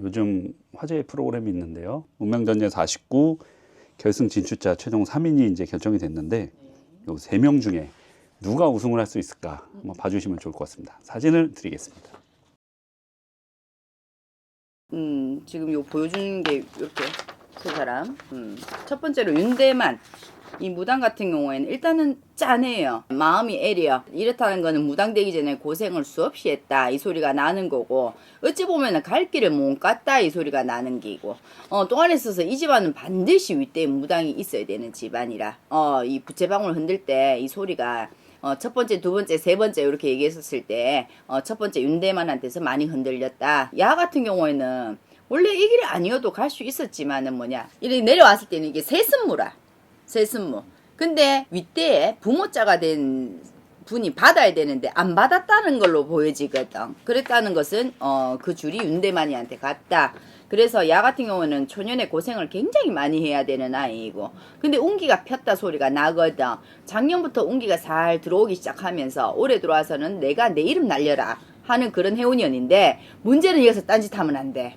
요즘 화제의 프로그램이 있는데요. 운명전쟁 49 결승 진출자 최종 3인이 이제 결정이 됐는데 요 3명 중에 누가 우승을 할 수 있을까 한번 봐주시면 좋을 것 같습니다. 사진을 드리겠습니다. 지금 요 보여주는 게 이렇게 세 사람. 첫 번째로 윤대만. 이 무당 같은 경우에는 일단은 짠해요. 마음이 애려. 이렇다는 거는 무당 되기 전에 고생을 수없이 했다 이 소리가 나는 거고, 어찌 보면은 갈 길을 못 갔다 이 소리가 나는 게고, 또 안에 있어서 이 집안은 반드시 윗대에 무당이 있어야 되는 집안이라 이 부채방울 흔들 때 이 소리가 첫 번째, 두 번째, 세 번째 이렇게 얘기했었을 때 첫 번째 윤대만한테서 많이 흔들렸다. 야 같은 경우에는 원래 이 길이 아니어도 갈 수 있었지만은 뭐냐, 이렇게 내려왔을 때는 이게 세습무라. 세습무. 근데 윗대에 부모자가 된 분이 받아야 되는데 안 받았다는 걸로 보여지거든. 그랬다는 것은 그 줄이 윤대만이한테 갔다. 그래서 야 같은 경우는 초년에 고생을 굉장히 많이 해야 되는 아이이고, 근데 운기가 폈다 소리가 나거든. 작년부터 운기가 살 들어오기 시작하면서 올해 들어와서는 내가 내 이름 날려라 하는 그런 해운년인데, 문제는 여기서 딴짓하면 안 돼.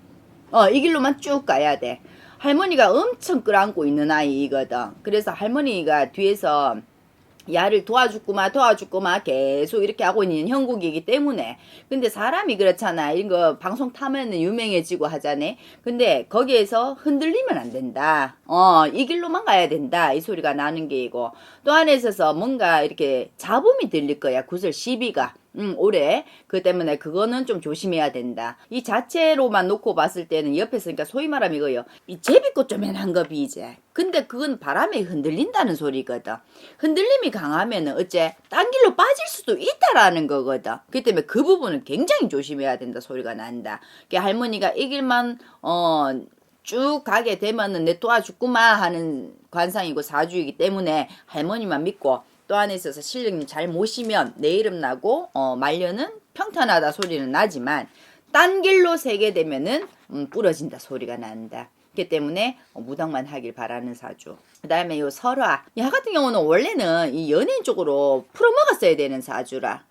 이 길로만 쭉 가야 돼. 할머니가 엄청 끌어안고 있는 아이거든. 그래서 할머니가 뒤에서 야를 도와주구마 계속 이렇게 하고 있는 형국이기 때문에. 근데 사람이 그렇잖아. 이런 거 방송 타면은 유명해지고 하자네. 근데 거기에서 흔들리면 안 된다. 이 길로만 가야 된다 이 소리가 나는 게이고, 또 안에 있어서 뭔가 이렇게 잡음이 들릴 거야. 구슬 시비가. 올해. 그 때문에 그거는 좀 조심해야 된다. 이 자체로만 놓고 봤을 때는 옆에서, 그러니까 소위 말하면 이거요. 이 제비꽃 쪼맨한 겁이 이제. 근데 그건 바람에 흔들린다는 소리거든. 흔들림이 강하면은 어째 딴 길로 빠질 수도 있다라는 거거든. 그 때문에 그 부분은 굉장히 조심해야 된다 소리가 난다. 그러니까 할머니가 이 길만 쭉 가게 되면은 내 도와주구마 하는 관상이고 사주이기 때문에 할머니만 믿고, 또 안에 있어서 신령님 잘 모시면 내 이름 나고 말년은 평탄하다 소리는 나지만, 딴 길로 세게 되면은 부러진다 소리가 난다. 그렇기 때문에 무당만 하길 바라는 사주. 그 다음에 요 설화. 야 같은 경우는 원래는 이 연예인 쪽으로 풀어먹었어야 되는 사주라.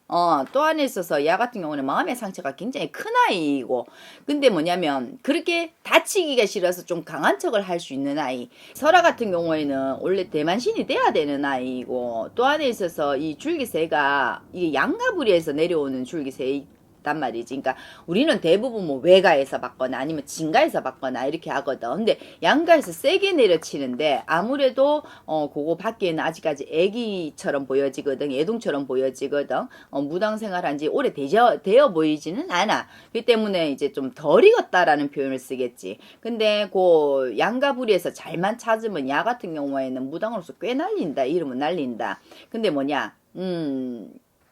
또 안에 있어서 야 같은 경우는 마음의 상처가 굉장히 큰 아이이고, 근데 뭐냐면 그렇게 다치기가 싫어서 좀 강한 척을 할 수 있는 아이. 설화 같은 경우에는 원래 대만신이 돼야 되는 아이이고, 또 안에 있어서 이 줄기세가 이게 양가부리에서 내려오는 줄기세 단 말이지. 그러니까 우리는 대부분 뭐 외가에서 받거나 아니면 진가에서 받거나 이렇게 하거든. 근데 양가에서 세게 내려치는데 아무래도 그거 밖에는 아직까지 애기처럼 보여지거든. 애동처럼 보여지거든. 무당 생활한 지 오래 되어 보이지는 않아. 그렇기 때문에 이제 좀 덜 익었다라는 표현을 쓰겠지. 근데 그 양가부리에서 잘만 찾으면 야 같은 경우에는 무당으로서 꽤 날린다. 이름은 날린다. 근데 뭐냐,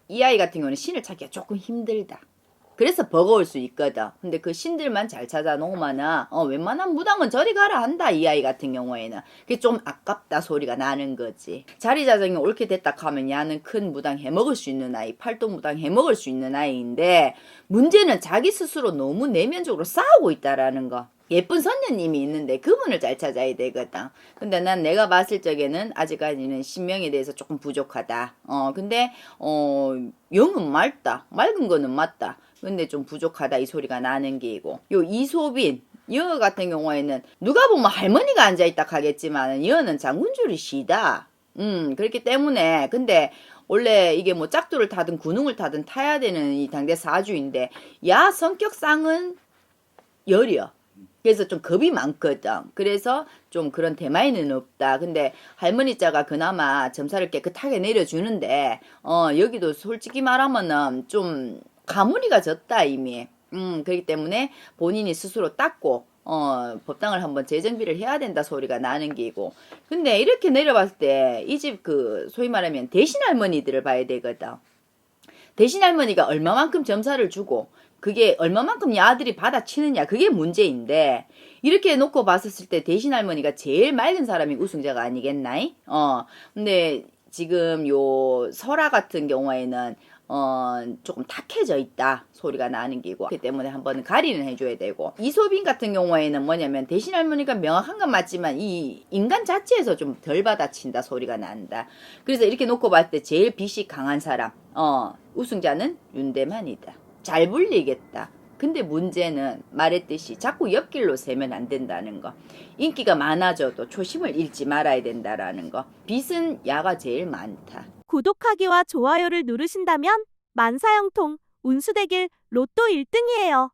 이 아이 같은 경우는 신을 찾기가 조금 힘들다. 그래서 버거울 수 있거든. 근데 그 신들만 잘 찾아 놓으면은 웬만한 무당은 저리 가라 한다 이 아이 같은 경우에는. 그게 좀 아깝다 소리가 나는 거지. 자리 자정이 옳게 됐다 하면 야는 큰 무당 해먹을 수 있는 아이, 팔도 무당 해먹을 수 있는 아이인데, 문제는 자기 스스로 너무 내면적으로 싸우고 있다라는 거. 예쁜 선녀님이 있는데 그분을 잘 찾아야 되거든. 근데 난 내가 봤을 적에는 아직까지는 신명에 대해서 조금 부족하다. 근데 영은 맑다. 맑은 거는 맞다. 근데 좀 부족하다 이 소리가 나는 게이고, 요 이소빈 여 같은 경우에는 누가 보면 할머니가 앉아있다 하겠지만 여는 장군줄이 시다. 그렇기 때문에. 근데 원래 이게 뭐 짝두를 타든 군웅을 타든 타야 되는 이 당대 사주인데, 야 성격상은 열이여. 그래서 좀 겁이 많거든. 그래서 좀 그런 대마에는 없다. 근데 할머니 자가 그나마 점사를 깨끗하게 내려주는데, 여기도 솔직히 말하면은 좀 가문이가 졌다 이미. 그렇기 때문에 본인이 스스로 닦고 법당을 한번 재정비를 해야 된다 소리가 나는 게이고. 근데 이렇게 내려봤을 때 이 집 그 소위 말하면 대신 할머니들을 봐야 되거든. 대신 할머니가 얼마만큼 점사를 주고 그게 얼마만큼 야들이 받아치느냐, 그게 문제인데, 이렇게 놓고 봤었을 때 대신 할머니가 제일 맑은 사람이 우승자가 아니겠나? 근데 지금 요 설화 같은 경우에는 조금 탁해져 있다 소리가 나는 게고, 그렇기 때문에 한번 가리는 해줘야 되고, 이소빈 같은 경우에는 뭐냐면 대신 할머니가 명확한 건 맞지만 이 인간 자체에서 좀 덜 받아친다 소리가 난다. 그래서 이렇게 놓고 봤을 때 제일 빛이 강한 사람, 우승자는 윤대만이다. 잘 불리겠다. 근데 문제는 말했듯이 자꾸 옆길로 새면 안 된다는 거. 인기가 많아져도 초심을 잃지 말아야 된다라는 거. 빚은 야가 제일 많다. 구독하기와 좋아요를 누르신다면 만사형통 운수대길 로또 1등이에요.